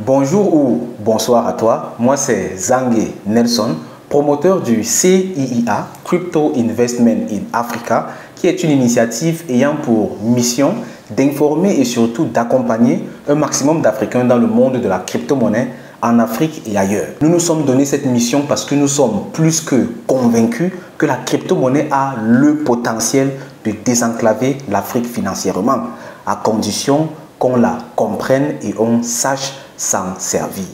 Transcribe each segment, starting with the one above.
Bonjour ou bonsoir à toi, moi c'est Zange Nelson, promoteur du CIIA, Crypto Investment in Africa, qui est une initiative ayant pour mission d'informer et surtout d'accompagner un maximum d'Africains dans le monde de la crypto-monnaie en Afrique et ailleurs. Nous nous sommes donné cette mission parce que nous sommes plus que convaincus que la crypto-monnaie a le potentiel de désenclaver l'Afrique financièrement, à condition qu'on la comprenne et on sache s'en servir.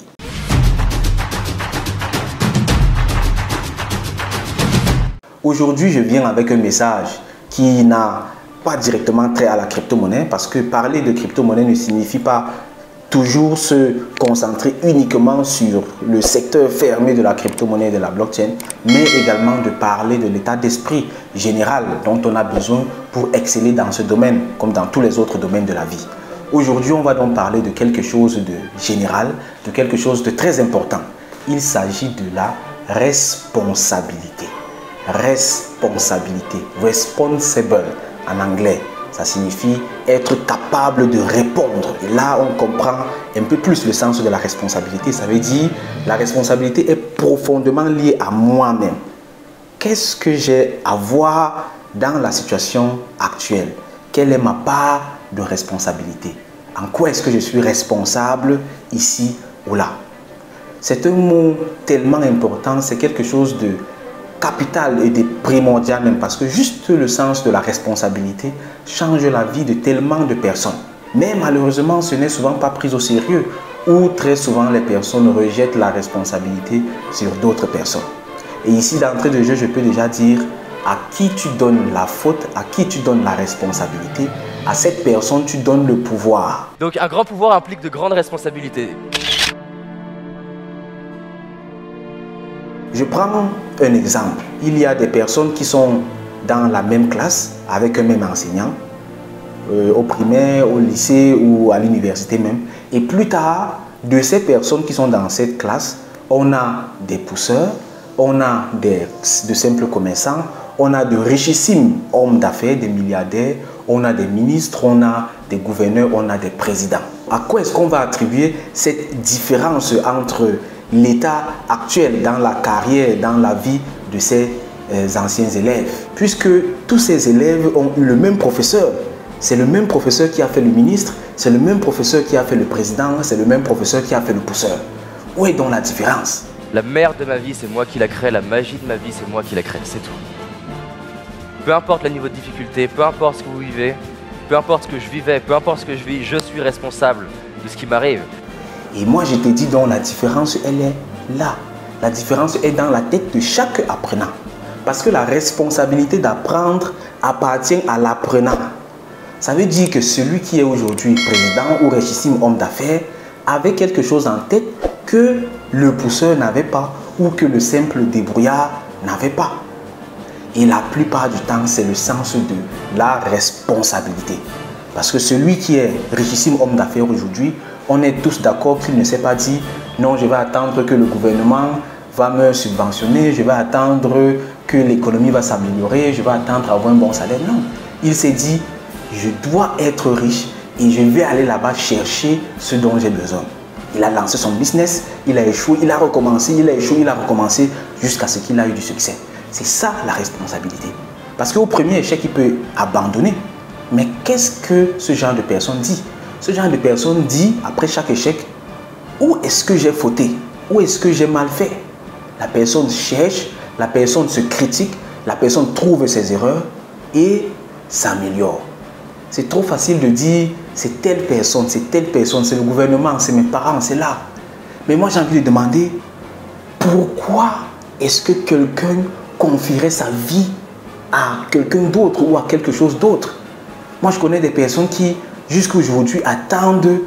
Aujourd'hui, je viens avec un message qui n'a pas directement trait à la crypto-monnaie, parce que parler de crypto-monnaie ne signifie pas toujours se concentrer uniquement sur le secteur fermé de la crypto-monnaie et de la blockchain, mais également de parler de l'état d'esprit général dont on a besoin pour exceller dans ce domaine, comme dans tous les autres domaines de la vie. Aujourd'hui, on va donc parler de quelque chose de général, de quelque chose de très important. Il s'agit de la responsabilité. Responsabilité, responsible en anglais. Ça signifie être capable de répondre. Et là, on comprend un peu plus le sens de la responsabilité. Ça veut dire la responsabilité est profondément liée à moi-même. Qu'est-ce que j'ai à voir dans la situation actuelle? Quelle est ma part de responsabilité? En quoi est-ce que je suis responsable ici ou là? C'est un mot tellement important, c'est quelque chose de capital et de primordial même, parce que juste le sens de la responsabilité change la vie de tellement de personnes. Mais malheureusement, ce n'est souvent pas pris au sérieux, ou très souvent les personnes rejettent la responsabilité sur d'autres personnes. Et ici, d'entrée de jeu, je peux déjà dire à qui tu donnes la faute, à qui tu donnes la responsabilité, à cette personne tu donnes le pouvoir. Donc un grand pouvoir implique de grandes responsabilités. Je prends un exemple. Il y a des personnes qui sont dans la même classe avec un même enseignant, au primaire, au lycée ou à l'université même. Et plus tard, de ces personnes qui sont dans cette classe, on a des pousseurs, on a de simples commerçants, on a de richissimes hommes d'affaires, des milliardaires, on a des ministres, on a des gouverneurs, on a des présidents. À quoi est-ce qu'on va attribuer cette différence entre l'état actuel dans la carrière, dans la vie de ces anciens élèves? Puisque tous ces élèves ont eu le même professeur. C'est le même professeur qui a fait le ministre, c'est le même professeur qui a fait le président, c'est le même professeur qui a fait le pousseur. Où est donc la différence? La merde de ma vie, c'est moi qui la crée. La magie de ma vie, c'est moi qui la crée. C'est tout. Peu importe le niveau de difficulté, peu importe ce que vous vivez, peu importe ce que je vivais, peu importe ce que je vis, je suis responsable de ce qui m'arrive. Et moi, je te dis donc, la différence, elle est là. La différence est dans la tête de chaque apprenant. Parce que la responsabilité d'apprendre appartient à l'apprenant. Ça veut dire que celui qui est aujourd'hui président ou richissime homme d'affaires avait quelque chose en tête que le pousseur n'avait pas ou que le simple débrouillard n'avait pas. Et la plupart du temps, c'est le sens de la responsabilité. Parce que celui qui est richissime homme d'affaires aujourd'hui, on est tous d'accord qu'il ne s'est pas dit « Non, je vais attendre que le gouvernement va me subventionner, je vais attendre que l'économie va s'améliorer, je vais attendre avoir un bon salaire. » Non, il s'est dit « Je dois être riche et je vais aller là-bas chercher ce dont j'ai besoin. » Il a lancé son business, il a échoué, il a recommencé, il a échoué, il a recommencé jusqu'à ce qu'il a eu du succès. C'est ça la responsabilité. Parce qu'au premier échec, il peut abandonner. Mais qu'est-ce que ce genre de personne dit? Ce genre de personne dit, après chaque échec, où est-ce que j'ai fauté? Où est-ce que j'ai mal fait? La personne cherche, la personne se critique, la personne trouve ses erreurs et s'améliore. C'est trop facile de dire, c'est telle personne, c'est le gouvernement, c'est mes parents, c'est là. Mais moi, j'ai envie de demander, pourquoi est-ce que quelqu'un confierait sa vie à quelqu'un d'autre ou à quelque chose d'autre? Moi, je connais des personnes qui, jusqu'à aujourd'hui, attendent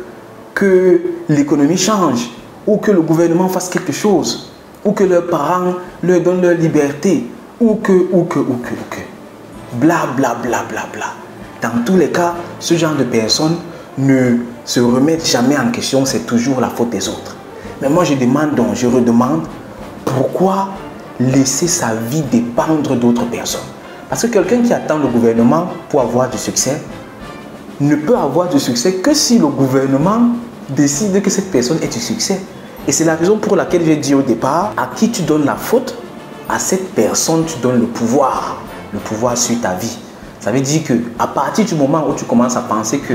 que l'économie change ou que le gouvernement fasse quelque chose ou que leurs parents leur donnent leur liberté ou que. Bla, bla, bla, bla, bla. Dans tous les cas, ce genre de personnes ne se remettent jamais en question, c'est toujours la faute des autres. Mais moi, je demande donc, je redemande, pourquoi laisser sa vie dépendre d'autres personnes? Parce que quelqu'un qui attend le gouvernement pour avoir du succès ne peut avoir du succès que si le gouvernement décide que cette personne ait du succès. Et c'est la raison pour laquelle j'ai dit au départ, à qui tu donnes la faute, à cette personne tu donnes le pouvoir sur ta vie. Ça veut dire que à partir du moment où tu commences à penser que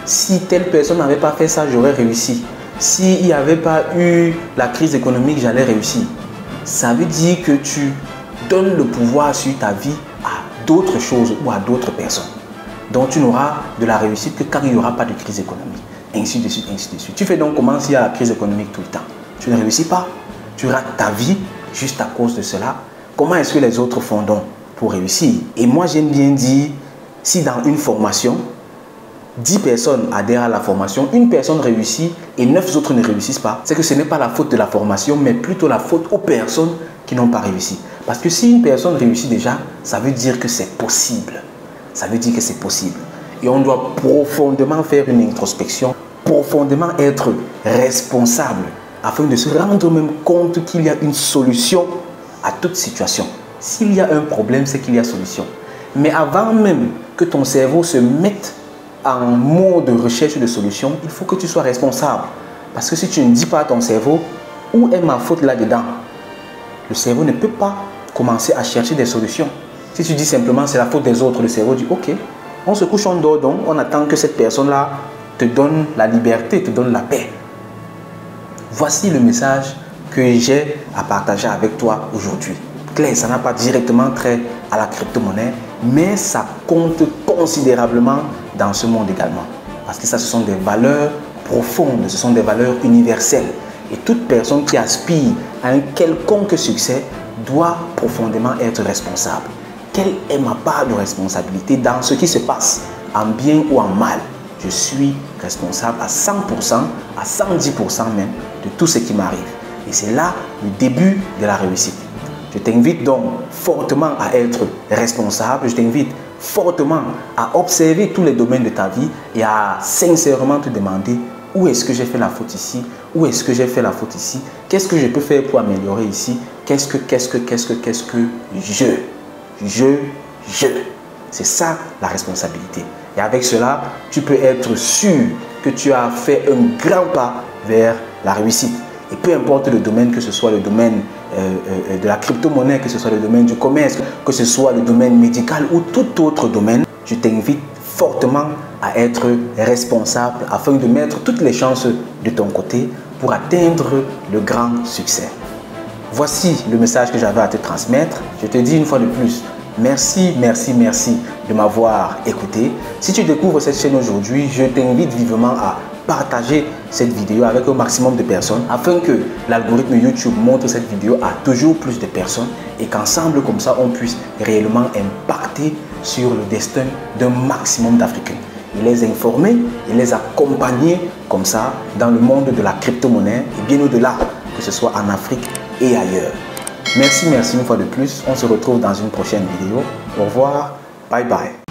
si telle personne n'avait pas fait ça, j'aurais réussi. S'il n'y avait pas eu la crise économique, j'allais réussir. Ça veut dire que tu donnes le pouvoir sur ta vie à d'autres choses ou à d'autres personnes. Donc tu n'auras de la réussite que quand il n'y aura pas de crise économique. Ainsi de suite, ainsi de suite. Tu fais donc comment s'il y a la crise économique tout le temps? Tu ne réussis pas. Tu rates ta vie juste à cause de cela. Comment est-ce que les autres font donc pour réussir? Et moi j'aime bien dire, si dans une formation, 10 personnes adhèrent à la formation, une personne réussit et 9 autres ne réussissent pas, c'est que ce n'est pas la faute de la formation, mais plutôt la faute aux personnes qui n'ont pas réussi. Parce que si une personne réussit déjà, ça veut dire que c'est possible. Ça veut dire que c'est possible. Et on doit profondément faire une introspection, profondément être responsable, afin de se rendre même compte qu'il y a une solution à toute situation. S'il y a un problème, c'est qu'il y a solution. Mais avant même que ton cerveau se mette en mode de recherche de solution, il faut que tu sois responsable. Parce que si tu ne dis pas à ton cerveau, où est ma faute là-dedans? Le cerveau ne peut pas commencer à chercher des solutions. Si tu dis simplement c'est la faute des autres, le cerveau dit ok, on se couche, on dort donc, on attend que cette personne-là te donne la liberté, te donne la paix. Voici le message que j'ai à partager avec toi aujourd'hui. Claire, ça n'a pas directement trait à la crypto-monnaie, mais ça compte considérablement dans ce monde également. Parce que ça, ce sont des valeurs profondes, ce sont des valeurs universelles. Et toute personne qui aspire à un quelconque succès doit profondément être responsable. Quelle est ma part de responsabilité dans ce qui se passe, en bien ou en mal? Je suis responsable à 100%, à 110% même de tout ce qui m'arrive. Et c'est là le début de la réussite. Je t'invite donc fortement à être responsable. Je t'invite fortement à observer tous les domaines de ta vie et à sincèrement te demander où est-ce que j'ai fait la faute ici, où est-ce que j'ai fait la faute ici, qu'est-ce que je peux faire pour améliorer ici, qu'est-ce que je. C'est ça la responsabilité. Et avec cela, tu peux être sûr que tu as fait un grand pas vers la réussite. Et peu importe le domaine, que ce soit le domaine de la crypto-monnaie, que ce soit le domaine du commerce, que ce soit le domaine médical ou tout autre domaine, je t'invite fortement à être responsable afin de mettre toutes les chances de ton côté pour atteindre le grand succès. Voici le message que j'avais à te transmettre. Je te dis une fois de plus, merci, merci, merci de m'avoir écouté. Si tu découvres cette chaîne aujourd'hui, je t'invite vivement à partager cette vidéo avec un maximum de personnes afin que l'algorithme YouTube montre cette vidéo à toujours plus de personnes et qu'ensemble comme ça on puisse réellement impacter sur le destin d'un maximum d'Africains et les informer et les accompagner comme ça dans le monde de la crypto-monnaie et bien au-delà, que ce soit en Afrique et ailleurs. Merci, merci une fois de plus. On se retrouve dans une prochaine vidéo. Au revoir, bye bye.